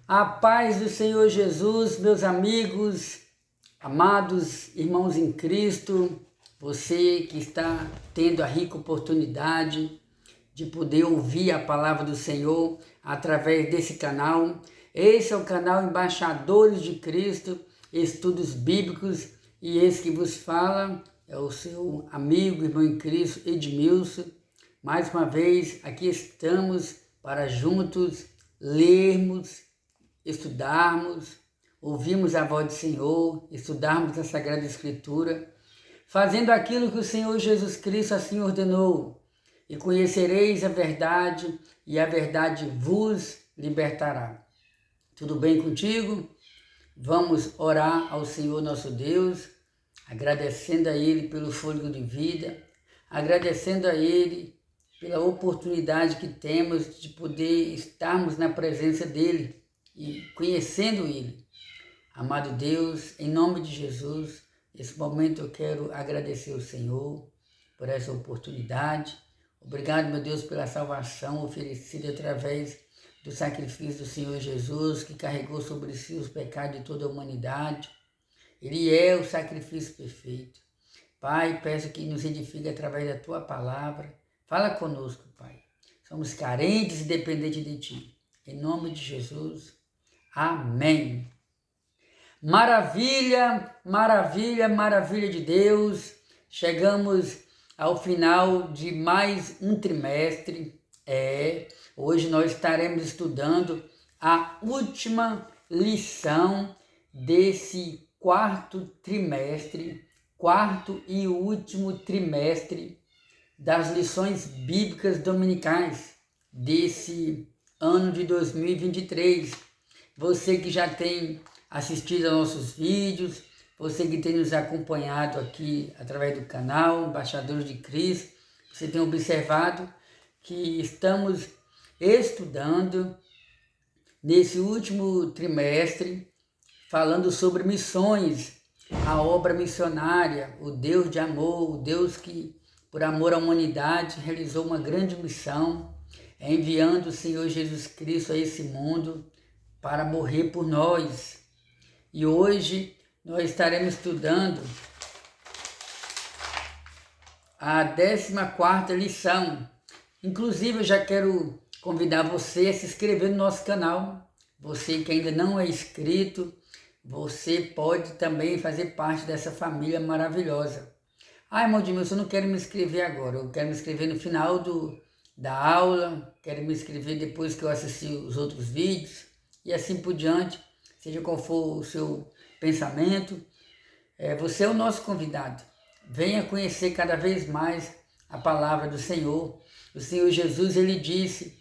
A paz do Senhor Jesus, meus amigos, amados irmãos em Cristo, você que está tendo a rica oportunidade de poder ouvir a palavra do Senhor através desse canal. Esse é o canal Embaixadores de Cristo, Estudos Bíblicos, e esse que vos fala é o seu amigo, irmão em Cristo, Edmilson. Mais uma vez, aqui estamos para juntos lermos, estudarmos, ouvirmos a voz do Senhor, estudarmos a Sagrada Escritura, fazendo aquilo que o Senhor Jesus Cristo assim ordenou. E conhecereis a verdade, e a verdade vos libertará. Tudo bem contigo? Vamos orar ao Senhor nosso Deus, agradecendo a Ele pelo fôlego de vida, agradecendo a Ele pela oportunidade que temos de poder estarmos na presença dEle e conhecendo Ele. Amado Deus, em nome de Jesus, nesse momento eu quero agradecer ao Senhor por essa oportunidade. Obrigado, meu Deus, pela salvação oferecida através do sacrifício do Senhor Jesus, que carregou sobre si os pecados de toda a humanidade. Ele é o sacrifício perfeito. Pai, peço que nos edifique através da Tua palavra. Fala conosco, Pai. Somos carentes e dependentes de Ti. Em nome de Jesus. Amém. Maravilha, maravilha, maravilha de Deus. Chegamos ao final de mais um trimestre. Hoje nós estaremos estudando a última lição desse quarto e último trimestre das lições bíblicas dominicais desse ano de 2023. Você que já tem assistido a nossos vídeos, você que tem nos acompanhado aqui através do canal Embaixadores de Cristo, você tem observado que estamos estudando nesse último trimestre, falando sobre missões, a obra missionária, o Deus de amor, o Deus que, por amor à humanidade, realizou uma grande missão, enviando o Senhor Jesus Cristo a esse mundo para morrer por nós. E hoje nós estaremos estudando a 14ª lição. Inclusive, eu já quero convidar você a se inscrever no nosso canal. Você que ainda não é inscrito, você pode também fazer parte dessa família maravilhosa. Irmão Edmilson, eu não quero me inscrever agora, eu quero me inscrever no final da aula, quero me inscrever depois que eu assistir os outros vídeos, e assim por diante, seja qual for o seu pensamento. Você é o nosso convidado. Venha conhecer cada vez mais a palavra do Senhor. O Senhor Jesus, Ele disse: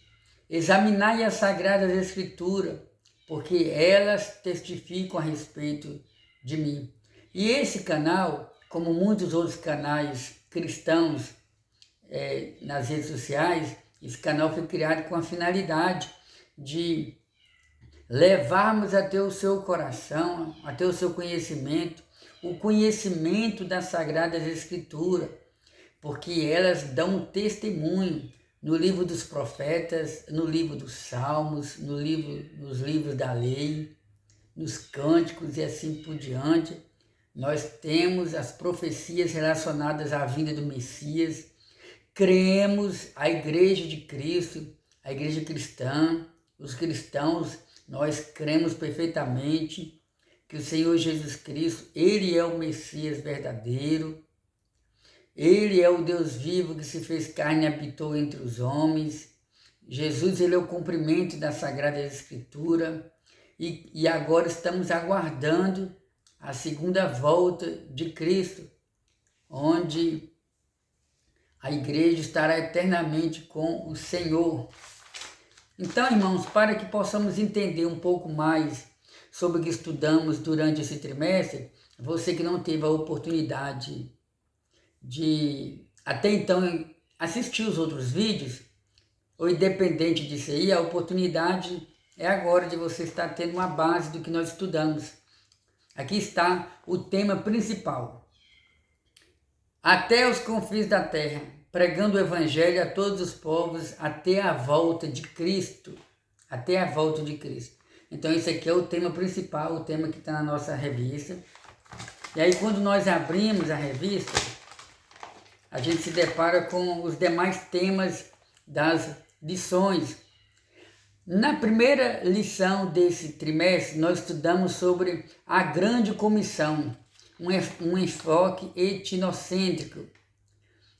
examinai as Sagradas Escrituras, porque elas testificam a respeito de mim. E esse canal, como muitos outros canais cristãos nas redes sociais, esse canal foi criado com a finalidade de levarmos até o seu coração, até o seu conhecimento, o conhecimento das Sagradas Escrituras, porque elas dão testemunho no livro dos profetas, no livro dos salmos, nos livros da lei, nos cânticos e assim por diante. Nós temos as profecias relacionadas à vinda do Messias, cremos a Igreja de Cristo, a Igreja cristã, os cristãos, nós cremos perfeitamente que o Senhor Jesus Cristo, Ele é o Messias verdadeiro, Ele é o Deus vivo que se fez carne e habitou entre os homens. Jesus, Ele é o cumprimento da Sagrada Escritura, e agora estamos aguardando a segunda volta de Cristo, onde a igreja estará eternamente com o Senhor. Então, irmãos, para que possamos entender um pouco mais sobre o que estudamos durante esse trimestre, você que não teve a oportunidade de, até então, assistir os outros vídeos, ou independente disso aí, a oportunidade é agora de você estar tendo uma base do que nós estudamos. Aqui está o tema principal. Até os confins da terra, pregando o Evangelho a todos os povos até a volta de Cristo. Até a volta de Cristo. Então esse aqui é o tema principal, o tema que está na nossa revista. E aí quando nós abrimos a revista, a gente se depara com os demais temas das lições. Na primeira lição desse trimestre, nós estudamos sobre a grande comissão, um enfoque etnocêntrico.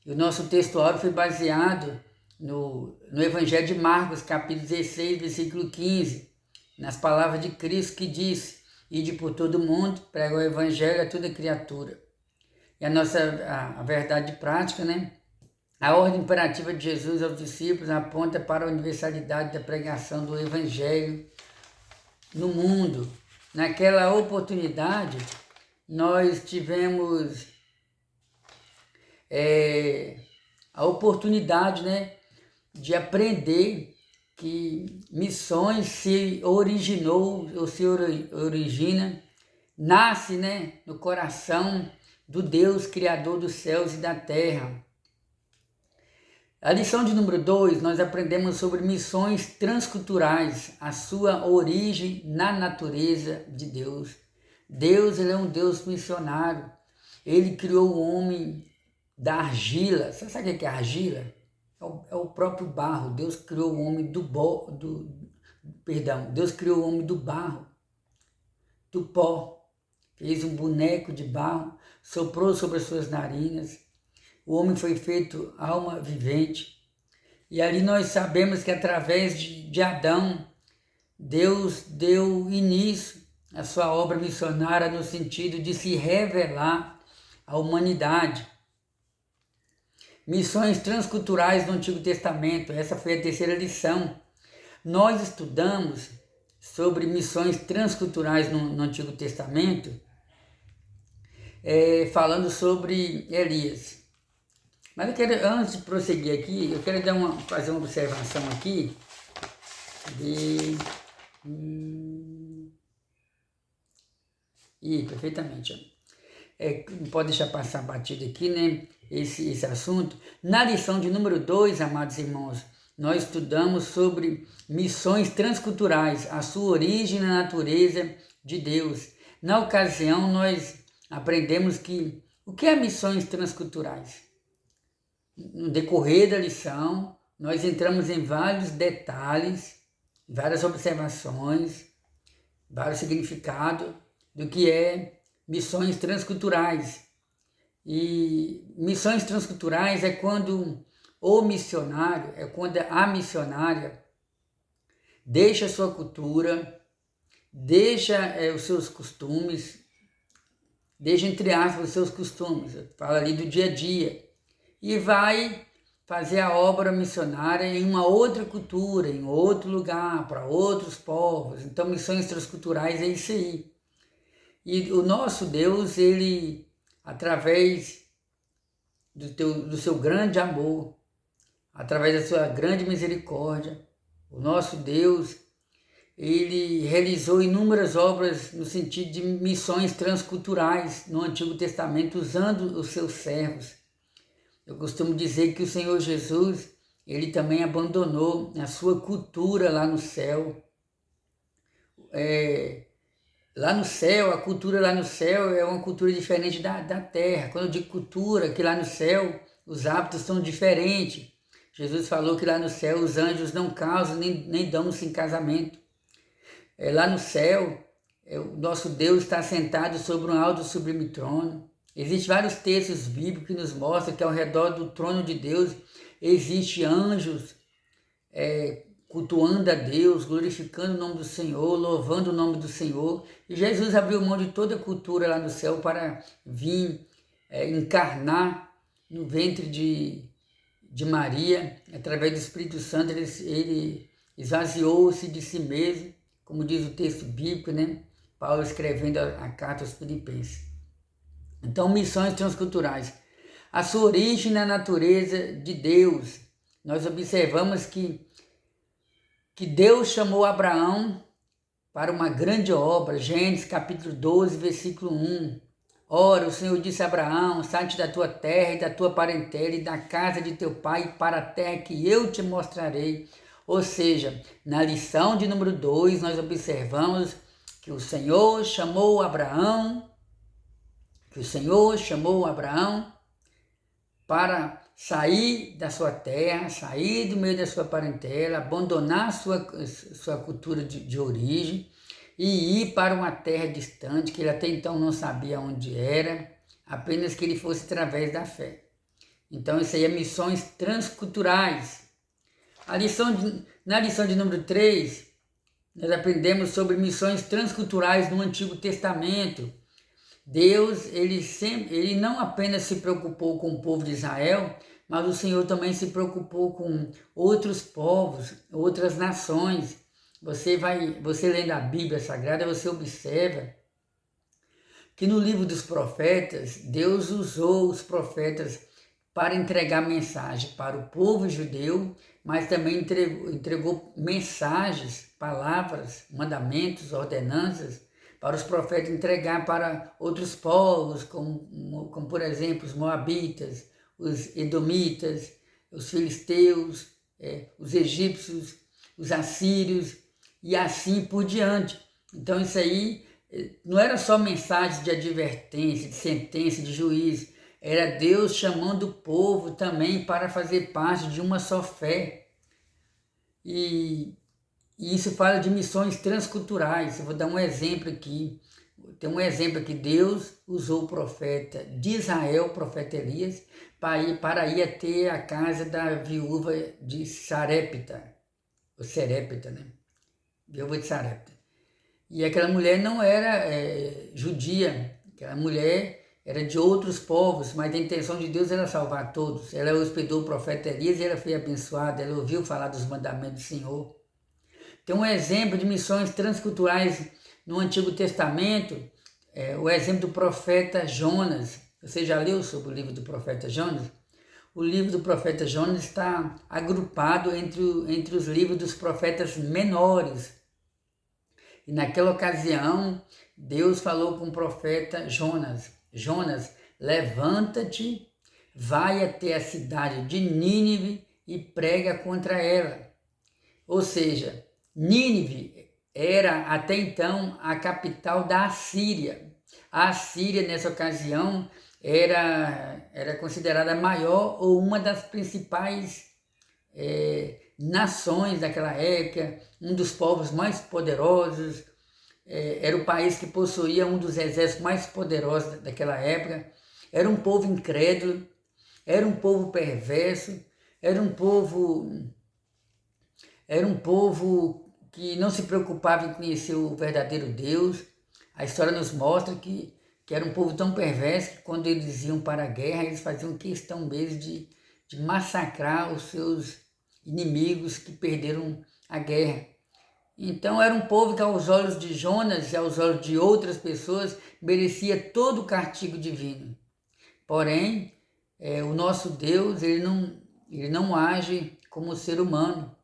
E o nosso texto áureo foi baseado no Evangelho de Marcos, capítulo 16, versículo 15, nas palavras de Cristo que diz: ide por todo mundo, prega o Evangelho a toda criatura. E a verdade prática, né? A ordem imperativa de Jesus aos discípulos aponta para a universalidade da pregação do Evangelho no mundo. Naquela oportunidade, nós tivemos a oportunidade, né, de aprender que missões se origina, nasce, né, no coração do Deus Criador dos céus e da terra. A lição de número 2, nós aprendemos sobre missões transculturais, a sua origem na natureza de Deus. Deus, ele é um Deus missionário. Ele criou o homem da argila. Você sabe o que é argila? É o próprio barro. Deus criou o homem Deus criou o homem do barro, do pó. Fez um boneco de barro, soprou sobre as suas narinas. O homem foi feito alma vivente. E ali nós sabemos que através de Adão, Deus deu início à sua obra missionária no sentido de se revelar à humanidade. Missões transculturais no Antigo Testamento, essa foi a terceira lição. Nós estudamos sobre missões transculturais no Antigo Testamento, falando sobre Elias. Mas eu quero, antes de prosseguir aqui, eu quero fazer uma observação aqui perfeitamente. Não pode deixar passar batido aqui, né, esse assunto. Na lição de número 2, amados irmãos, nós estudamos sobre missões transculturais, a sua origem na natureza de Deus. Na ocasião, nós aprendemos o que é missões transculturais. No decorrer da lição, nós entramos em vários detalhes, várias observações, vários significados do que é missões transculturais. E missões transculturais é quando a missionária deixa a sua cultura, deixa os seus costumes, deixa entre aspas os seus costumes, fala ali do dia a dia, e vai fazer a obra missionária em uma outra cultura, em outro lugar, para outros povos. Então, missões transculturais é isso aí. E o nosso Deus, ele, através do seu grande amor, através da sua grande misericórdia, o nosso Deus, ele realizou inúmeras obras no sentido de missões transculturais no Antigo Testamento, usando os seus servos. Eu costumo dizer que o Senhor Jesus, ele também abandonou a sua cultura lá no céu. Lá no céu, a cultura lá no céu é uma cultura diferente da terra. Quando eu digo cultura, que lá no céu os hábitos são diferentes. Jesus falou que lá no céu os anjos não casam nem dão-se em casamento. Lá no céu, o nosso Deus está sentado sobre um alto e sublime trono. Existem vários textos bíblicos que nos mostram que ao redor do trono de Deus existem anjos cultuando a Deus, glorificando o nome do Senhor, louvando o nome do Senhor. E Jesus abriu mão de toda a cultura lá no céu para vir encarnar no ventre de Maria. Através do Espírito Santo, ele esvaziou-se de si mesmo, como diz o texto bíblico, né? Paulo escrevendo a carta aos Filipenses. Então, missões transculturais. A sua origem na natureza de Deus. Nós observamos que Deus chamou Abraão para uma grande obra. Gênesis capítulo 12, versículo 1. Ora, o Senhor disse a Abraão: sai-te da tua terra e da tua parentela e da casa de teu pai para a terra que eu te mostrarei. Ou seja, na lição de número 2, nós observamos que o Senhor chamou Abraão, para sair da sua terra, sair do meio da sua parentela, abandonar sua cultura de origem e ir para uma terra distante, que ele até então não sabia onde era, apenas que ele fosse através da fé. Então isso aí é missões transculturais. Na lição de número 3, nós aprendemos sobre missões transculturais no Antigo Testamento. Deus, ele não apenas se preocupou com o povo de Israel, mas o Senhor também se preocupou com outros povos, outras nações. Você lendo a Bíblia Sagrada, você observa que no livro dos profetas, Deus usou os profetas para entregar mensagem para o povo judeu, mas também entregou mensagens, palavras, mandamentos, ordenanças, para os profetas entregar para outros povos, como por exemplo os moabitas, os edomitas, os filisteus, os egípcios, os assírios e assim por diante. Então isso aí não era só mensagem de advertência, de sentença, de juízo, era Deus chamando o povo também para fazer parte de uma só fé. E isso fala de missões transculturais. Eu vou dar um exemplo aqui. Tem um exemplo aqui. Deus usou o profeta de Israel, o profeta Elias, para ir até a casa da viúva de Sarepta, ou Serepta, né? Viúva de Sarepta. E aquela mulher não era judia, aquela mulher era de outros povos, mas a intenção de Deus era salvar todos. Ela hospedou o profeta Elias e ela foi abençoada, ela ouviu falar dos mandamentos do Senhor. Tem um exemplo de missões transculturais no Antigo Testamento, o exemplo do profeta Jonas. Você já leu sobre o livro do profeta Jonas? O livro do profeta Jonas está agrupado entre os livros dos profetas menores. E naquela ocasião, Deus falou com o profeta Jonas: Jonas, levanta-te, vai até a cidade de Nínive e prega contra ela. Ou seja, Nínive era até então a capital da Assíria. A Assíria, nessa ocasião, era considerada a maior ou uma das principais nações daquela época, um dos povos mais poderosos, era o país que possuía um dos exércitos mais poderosos daquela época. Era um povo incrédulo, era um povo perverso, era um povo que não se preocupava em conhecer o verdadeiro Deus. A história nos mostra que era um povo tão perverso que quando eles iam para a guerra, eles faziam questão mesmo de massacrar os seus inimigos que perderam a guerra. Então era um povo que aos olhos de Jonas e aos olhos de outras pessoas merecia todo o castigo divino. Porém, o nosso Deus, ele não age como ser humano.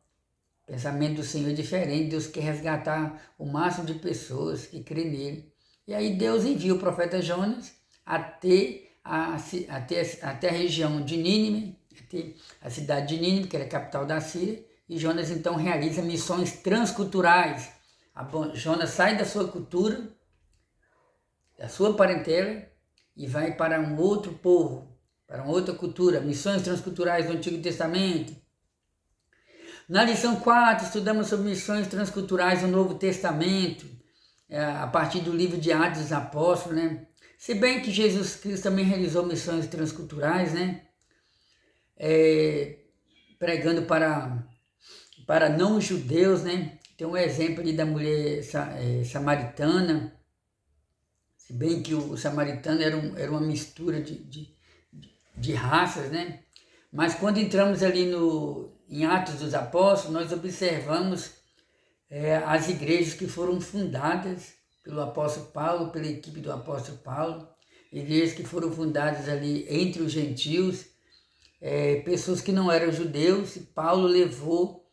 O pensamento do Senhor é diferente. Deus quer resgatar o máximo de pessoas que crê nele. E aí Deus envia o profeta Jonas até a região de Nínive, até a cidade de Nínive, que era a capital da Síria, e Jonas então realiza missões transculturais. Jonas sai da sua cultura, da sua parentela, e vai para um outro povo, para uma outra cultura. Missões transculturais do Antigo Testamento. Na lição 4, estudamos sobre missões transculturais do Novo Testamento, a partir do livro de Atos dos Apóstolos, né? Se bem que Jesus Cristo também realizou missões transculturais, né? Pregando para não-judeus, né? Tem um exemplo ali da mulher samaritana, se bem que o samaritano era uma mistura de raças, né? Mas quando entramos ali em Atos dos Apóstolos, nós observamos as igrejas que foram fundadas pelo apóstolo Paulo, pela equipe do apóstolo Paulo, igrejas que foram fundadas ali entre os gentios, pessoas que não eram judeus, e Paulo levou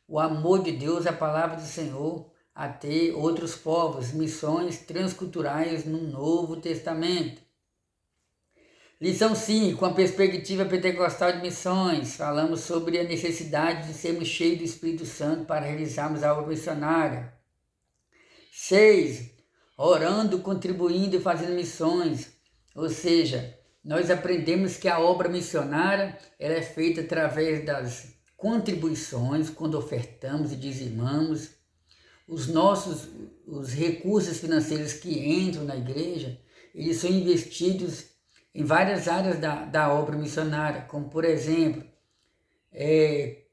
o amor de Deus, a palavra do Senhor, até outros povos, missões transculturais no Novo Testamento. Lição 5, com a perspectiva pentecostal de missões, falamos sobre a necessidade de sermos cheios do Espírito Santo para realizarmos a obra missionária. 6, orando, contribuindo e fazendo missões, ou seja, nós aprendemos que a obra missionária ela é feita através das contribuições, quando ofertamos e dizimamos, os recursos financeiros que entram na igreja, eles são investidos em várias áreas da obra missionária, como por exemplo,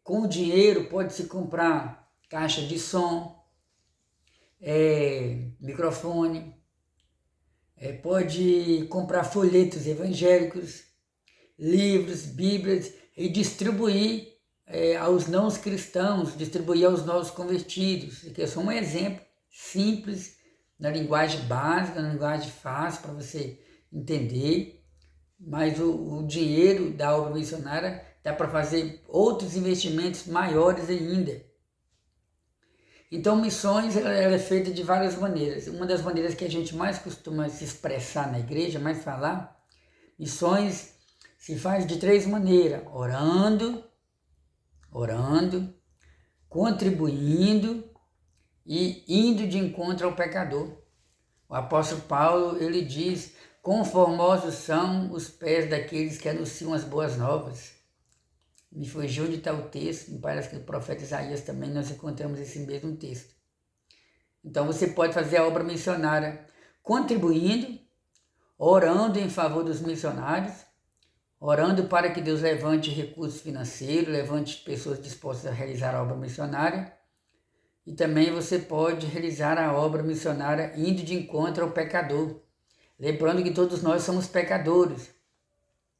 com o dinheiro pode-se comprar caixa de som, microfone, pode comprar folhetos evangélicos, livros, bíblias e distribuir aos não cristãos, distribuir aos novos convertidos. Aqui é só um exemplo simples, na linguagem básica, na linguagem fácil para você entender, mas o dinheiro da obra missionária dá para fazer outros investimentos maiores ainda. Então, missões ela é feita de várias maneiras. Uma das maneiras que a gente mais costuma se expressar na igreja, mais falar, missões se faz de 3 maneiras: orando, contribuindo e indo de encontro ao pecador. O apóstolo Paulo, ele diz: conformosos são os pés daqueles que anunciam as boas novas. Me fugiu onde está o texto, me parece que o profeta Isaías também nós encontramos esse mesmo texto. Então você pode fazer a obra missionária contribuindo, orando em favor dos missionários, orando para que Deus levante recursos financeiros, levante pessoas dispostas a realizar a obra missionária. E também você pode realizar a obra missionária indo de encontro ao pecador. Lembrando que todos nós somos pecadores.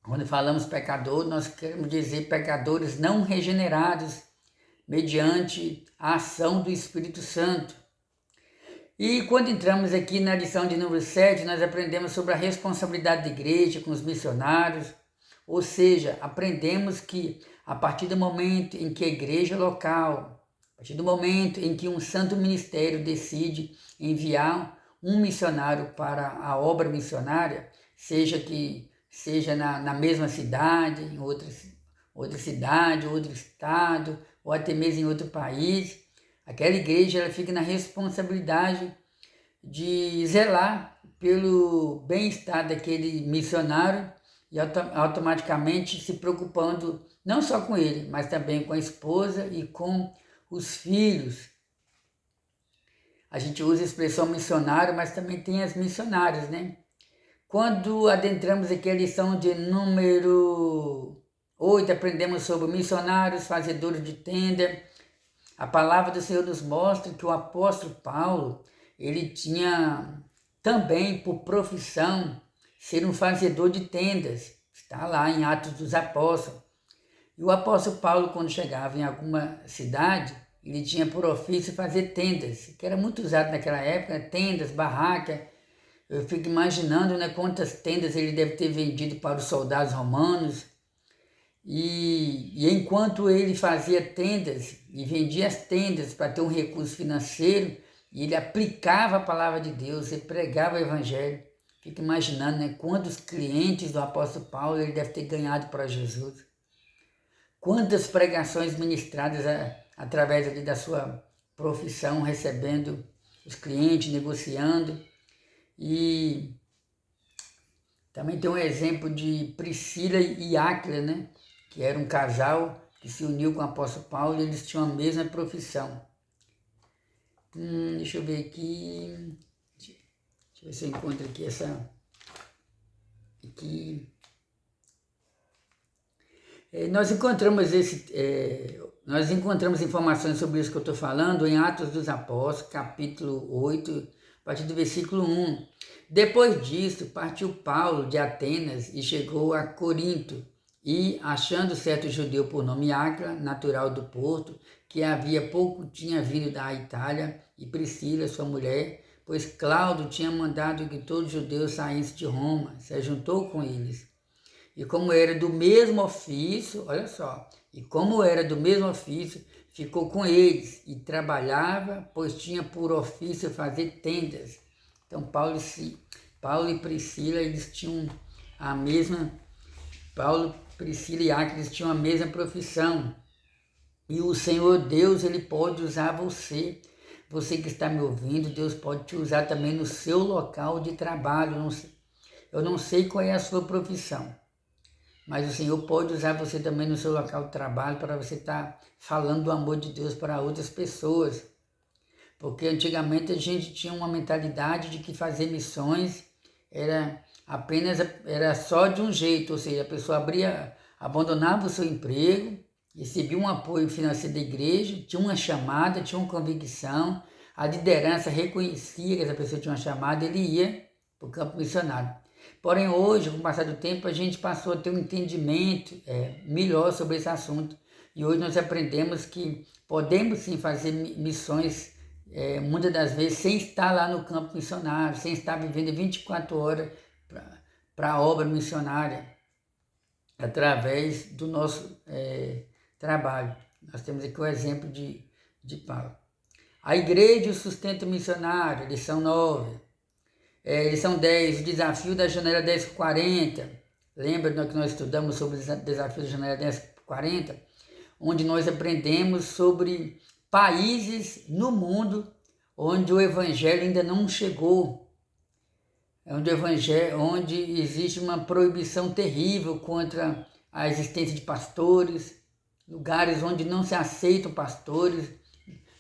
Quando falamos pecador, nós queremos dizer pecadores não regenerados mediante a ação do Espírito Santo. E quando entramos aqui na lição de número 7, nós aprendemos sobre a responsabilidade da igreja com os missionários, ou seja, aprendemos que a partir do momento em que a igreja local, a partir do momento em que um santo ministério decide enviar um missionário para a obra missionária, seja na mesma cidade, em outra cidade, outro estado, ou até mesmo em outro país, aquela igreja ela fica na responsabilidade de zelar pelo bem-estar daquele missionário e automaticamente se preocupando não só com ele, mas também com a esposa e com os filhos. A gente usa a expressão missionário, mas também tem as missionárias, né? Quando adentramos aqui a lição de número 8, aprendemos sobre missionários, fazedores de tenda. A palavra do Senhor nos mostra que o apóstolo Paulo, ele tinha também por profissão ser um fazedor de tendas. Está lá em Atos dos Apóstolos. E o apóstolo Paulo, quando chegava em alguma cidade, ele tinha por ofício fazer tendas, que era muito usado naquela época, tendas, barracas. Eu fico imaginando, né, quantas tendas ele deve ter vendido para os soldados romanos. E enquanto ele fazia tendas e vendia as tendas para ter um recurso financeiro, e ele aplicava a palavra de Deus, ele pregava o evangelho. Fico imaginando, né, quantos clientes do apóstolo Paulo ele deve ter ganhado para Jesus. Quantas pregações ministradas através ali da sua profissão, recebendo os clientes, negociando. E também tem um exemplo de Priscila e Áquila, né? Que era um casal que se uniu com o apóstolo Paulo e eles tinham a mesma profissão. Deixa eu ver aqui. Deixa eu ver se eu encontro aqui essa. Aqui. Nós encontramos informações sobre isso que eu estou falando em Atos dos Apóstolos, capítulo 8, a partir do versículo 1. Depois disso, partiu Paulo de Atenas e chegou a Corinto, e, achando certo judeu por nome Áquila, natural do Porto, que havia pouco tinha vindo da Itália, e Priscila, sua mulher, pois Cláudio tinha mandado que todos os judeus saíssem de Roma, se ajuntou com eles. E como era do mesmo ofício, olha só, ficou com eles e trabalhava, pois tinha por ofício fazer tendas. Então Paulo e Priscila, eles tinham a mesma, Paulo, Priscila e Áquila tinham a mesma profissão. E o Senhor Deus, Ele pode usar você. Você que está me ouvindo, Deus pode te usar também no seu local de trabalho. Eu não sei qual é a sua profissão, mas o Senhor pode usar você também no seu local de trabalho para você estar falando do amor de Deus para outras pessoas. Porque antigamente a gente tinha uma mentalidade de que fazer missões era só de um jeito, ou seja, a pessoa abandonava o seu emprego, recebia um apoio financeiro da igreja, tinha uma chamada, tinha uma convicção, a liderança reconhecia que essa pessoa tinha uma chamada, ele ia para o campo missionário. Porém, hoje, com o passar do tempo, a gente passou a ter um entendimento melhor sobre esse assunto. E hoje nós aprendemos que podemos sim fazer missões, muitas das vezes, sem estar lá no campo missionário, sem estar vivendo 24 horas para a obra missionária, através do nosso trabalho. Nós temos aqui o exemplo de Paulo. A igreja e o sustento missionário, lição 9. Lição 10, o desafio da janela 1040. Lembra que nós estudamos sobre o desafio da janela 1040? Onde nós aprendemos sobre países no mundo onde o evangelho ainda não chegou. Onde existe uma proibição terrível contra a existência de pastores, lugares onde não se aceitam pastores,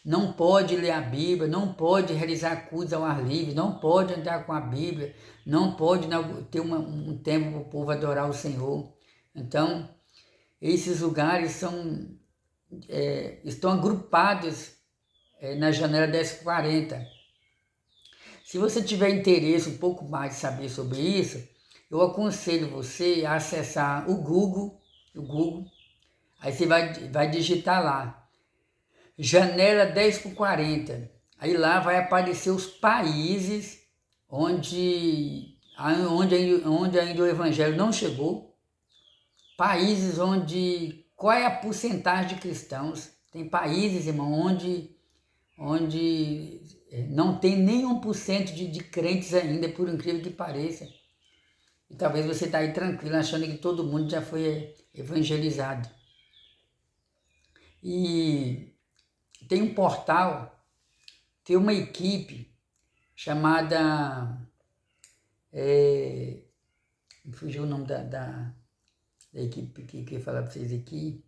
não pode ler a Bíblia, não pode realizar cultos ao ar livre, não pode andar com a Bíblia, não pode ter um tempo para o povo adorar o Senhor. Então, esses lugares estão agrupados na janela 1040. Se você tiver interesse um pouco mais de saber sobre isso, eu aconselho você a acessar o Google, aí você vai digitar lá, janela 1040, aí lá vai aparecer os países onde ainda o evangelho não chegou, países qual é a porcentagem de cristãos. Tem países, irmão, onde não tem nem 1% de crentes ainda, por incrível que pareça. E talvez você está aí tranquilo, achando que todo mundo já foi evangelizado. E tem um portal, tem uma equipe chamada... me fugiu o nome da equipe que eu ia falar para vocês aqui.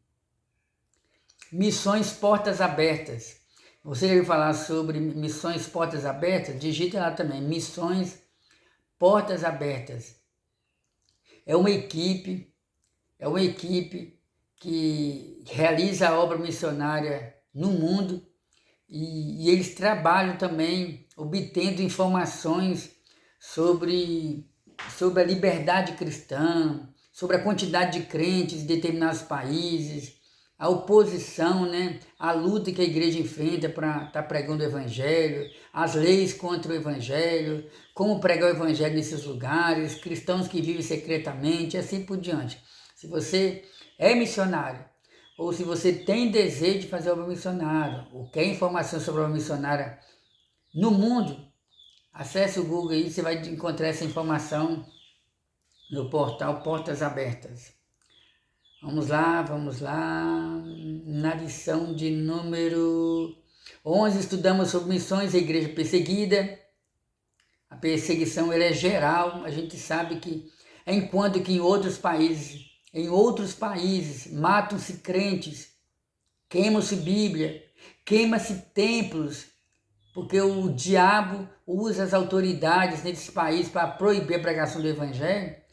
Missões Portas Abertas. Você já ouviu falar sobre Missões Portas Abertas? Digita lá também, Missões Portas Abertas. É uma equipe que realiza a obra missionária no mundo e eles trabalham também obtendo informações sobre a liberdade cristã, sobre a quantidade de crentes em determinados países, a oposição, a luta que a igreja enfrenta para estar pregando o evangelho, as leis contra o evangelho, como pregar o evangelho nesses lugares, cristãos que vivem secretamente, e assim por diante. Se você é missionário, ou se você tem desejo de fazer obra missionária, ou quer informação sobre a obra missionária no mundo, acesse o Google aí, você vai encontrar essa informação no portal Portas Abertas. Vamos lá. Na lição de número 11, estudamos sobre missões e igreja perseguida. A perseguição ela é geral, a gente sabe que enquanto que em outros países matam-se crentes, queimam-se Bíblia, queima-se templos, porque o diabo usa as autoridades nesses países para proibir a pregação do evangelho.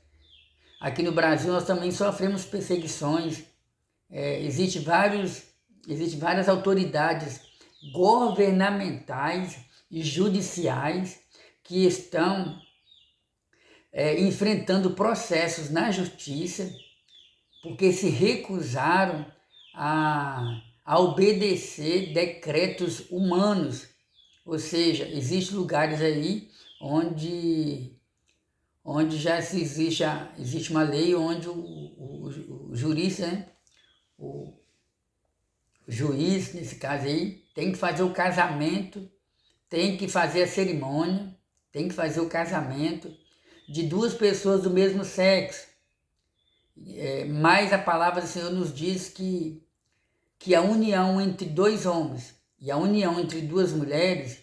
Aqui no Brasil nós também sofremos perseguições. Existem várias autoridades governamentais e judiciais que estão enfrentando processos na justiça porque se recusaram a obedecer decretos humanos. Ou seja, existem lugares aí onde já existe uma lei onde o jurista, o juiz, nesse caso aí, tem que fazer o casamento, tem que fazer a cerimônia, tem que fazer o casamento de duas pessoas do mesmo sexo. Mas a palavra do Senhor nos diz que a união entre dois homens e a união entre duas mulheres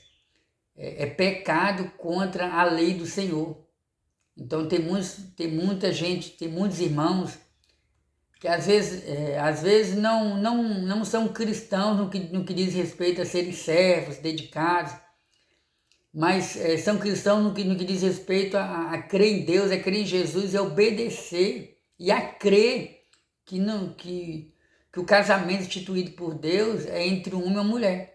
é pecado contra a lei do Senhor. Então tem muita gente, tem muitos irmãos que às vezes não são cristãos no que diz respeito a serem servos, dedicados, mas são cristãos no que diz respeito a crer em Deus, a crer em Jesus, a obedecer e a crer que o casamento instituído por Deus é entre um homem e uma mulher.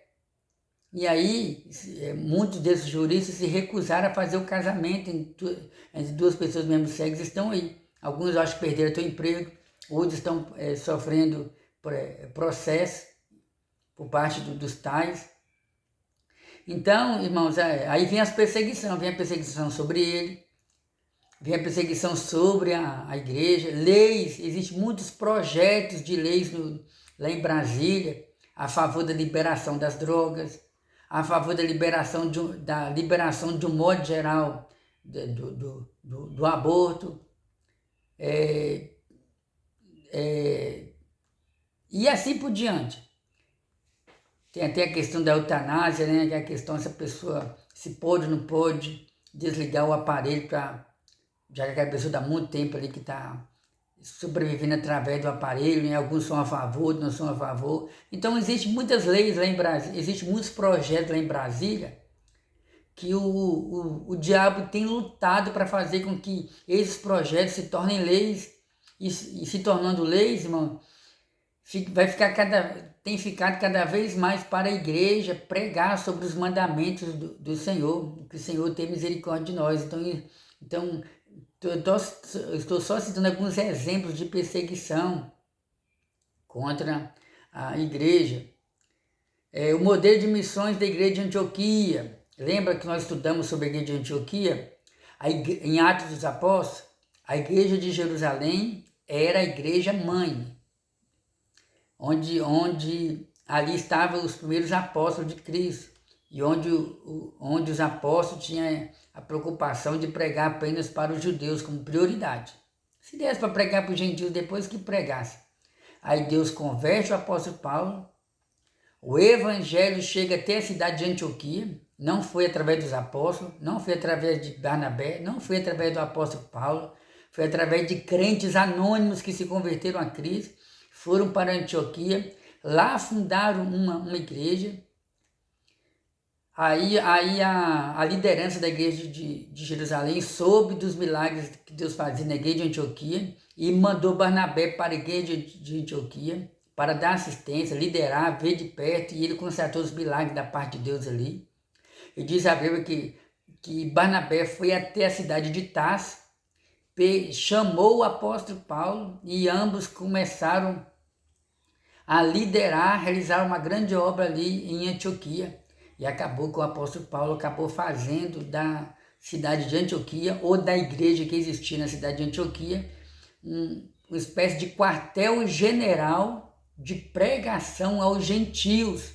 E aí, muitos desses juristas se recusaram a fazer o casamento entre duas pessoas do mesmo sexo, estão aí. Alguns eu acho que perderam seu emprego, outros estão sofrendo processo por parte dos tais. Então, irmãos, aí vem a perseguição sobre ele, vem a perseguição sobre a igreja, leis, existem muitos projetos de leis lá em Brasília, a favor da liberação das drogas, a favor da liberação de um modo geral do aborto, e assim por diante. Tem até a questão da eutanásia, né? Que é a questão se a pessoa se pode ou não pode desligar o aparelho, já que aquela pessoa dá muito tempo ali que está sobrevivendo através do aparelho, né? Alguns são a favor, outros não são a favor. Então existem muitas leis lá em Brasília, existem muitos projetos lá em Brasília que o diabo tem lutado para fazer com que esses projetos se tornem leis, e se tornando leis, irmão, tem ficado cada vez mais para a igreja pregar sobre os mandamentos do Senhor, que o Senhor tem misericórdia de nós. Então eu estou só citando alguns exemplos de perseguição contra a igreja. O modelo de missões da igreja de Antioquia. Lembra que nós estudamos sobre a igreja de Antioquia? Em Atos dos Apóstolos, a igreja de Jerusalém era a igreja mãe, onde ali estavam os primeiros apóstolos de Cristo, e onde os apóstolos tinham a preocupação de pregar apenas para os judeus como prioridade. Se desse para pregar para os gentios, depois que pregasse. Aí Deus converte o apóstolo Paulo, o evangelho chega até a cidade de Antioquia, não foi através dos apóstolos, não foi através de Barnabé, não foi através do apóstolo Paulo, foi através de crentes anônimos que se converteram a Cristo, foram para Antioquia, lá fundaram uma igreja. Aí a liderança da igreja de Jerusalém soube dos milagres que Deus fazia na igreja de Antioquia e mandou Barnabé para a igreja de Antioquia para dar assistência, liderar, ver de perto, e ele constatou os milagres da parte de Deus ali. E diz a Bíblia que Barnabé foi até a cidade de Tarso, chamou o apóstolo Paulo e ambos começaram a liderar, realizar uma grande obra ali em Antioquia. E acabou que o apóstolo Paulo acabou fazendo da cidade de Antioquia, ou da igreja que existia na cidade de Antioquia, uma espécie de quartel-general de pregação aos gentios.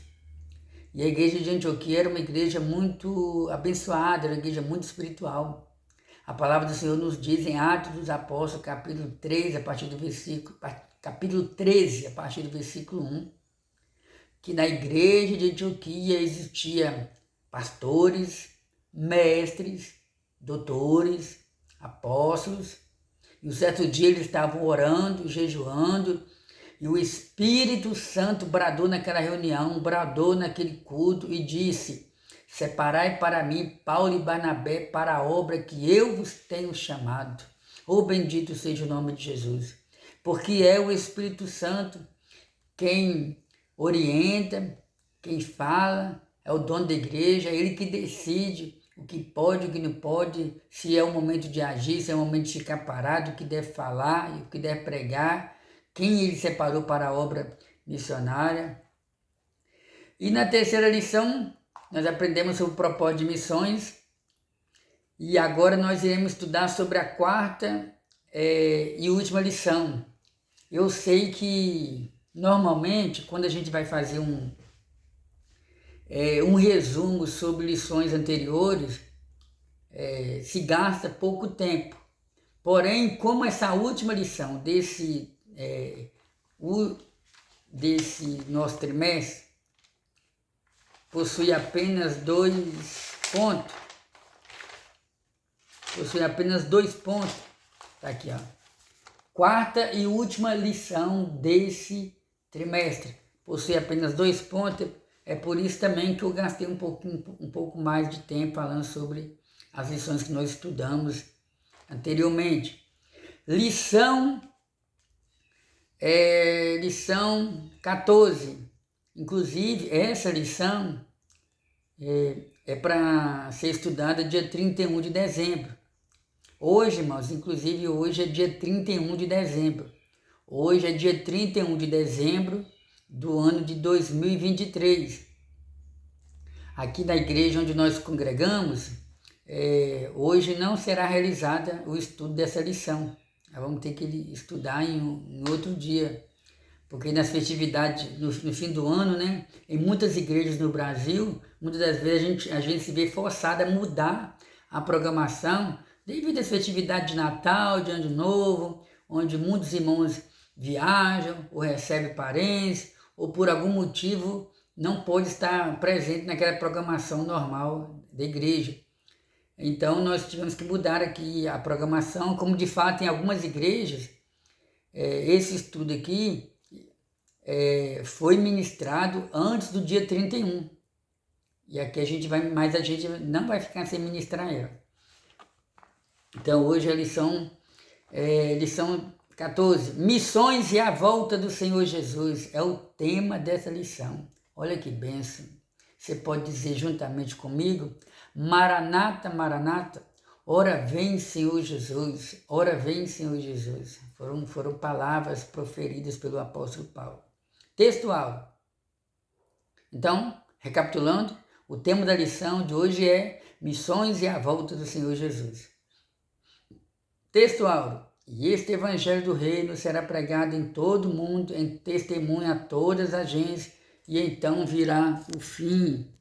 E a igreja de Antioquia era uma igreja muito abençoada, era uma igreja muito espiritual. A palavra do Senhor nos diz em Atos dos Apóstolos, capítulo 13, a partir do versículo 1, que na igreja de Antioquia existia pastores, mestres, doutores, apóstolos, e um certo dia eles estavam orando, jejuando, e o Espírito Santo bradou naquela reunião, bradou naquele culto e disse: separai para mim Paulo e Barnabé para a obra que eu vos tenho chamado. Oh, bendito seja o nome de Jesus, porque é o Espírito Santo quem orienta, quem fala, é o dono da igreja, é ele que decide o que pode, o que não pode, se é o momento de agir, se é o momento de ficar parado, o que deve falar, o que deve pregar, quem ele separou para a obra missionária. E na terceira lição, nós aprendemos sobre o propósito de missões, e agora nós iremos estudar sobre a quarta e última lição. Eu sei que normalmente, quando a gente vai fazer um resumo sobre lições anteriores, se gasta pouco tempo. Porém, como essa última lição desse nosso trimestre possui apenas 2 pontos, tá aqui, ó. Quarta e última lição desse trimestre possui apenas 2 pontos, é por isso também que eu gastei um pouco mais de tempo falando sobre as lições que nós estudamos anteriormente. Lição 14. Inclusive, essa lição é para ser estudada dia 31 de dezembro. Hoje, irmãos, inclusive hoje é dia 31 de dezembro. Hoje é dia 31 de dezembro do ano de 2023. Aqui na igreja onde nós congregamos, hoje não será realizada o estudo dessa lição. Nós vamos ter que estudar em outro dia, porque nas festividades, no fim do ano, né, em muitas igrejas no Brasil, muitas das vezes a gente se vê forçado a mudar a programação devido às festividades de Natal, de Ano Novo, onde muitos irmãos viajam ou recebem parentes, ou por algum motivo não pode estar presente naquela programação normal da igreja. Então nós tivemos que mudar aqui a programação, como de fato em algumas igrejas, esse estudo aqui foi ministrado antes do dia 31. E aqui a gente não vai ficar sem ministrar ela. Então hoje a lição 14, missões e a volta do Senhor Jesus, é o tema dessa lição. Olha que bênção. Você pode dizer juntamente comigo: Maranata, Maranata, ora vem Senhor Jesus, ora vem Senhor Jesus. Foram palavras proferidas pelo apóstolo Paulo. Textual. Então, recapitulando, o tema da lição de hoje é missões e a volta do Senhor Jesus. Textual. E este evangelho do reino será pregado em todo o mundo, em testemunho a todas as gentes, e então virá o fim.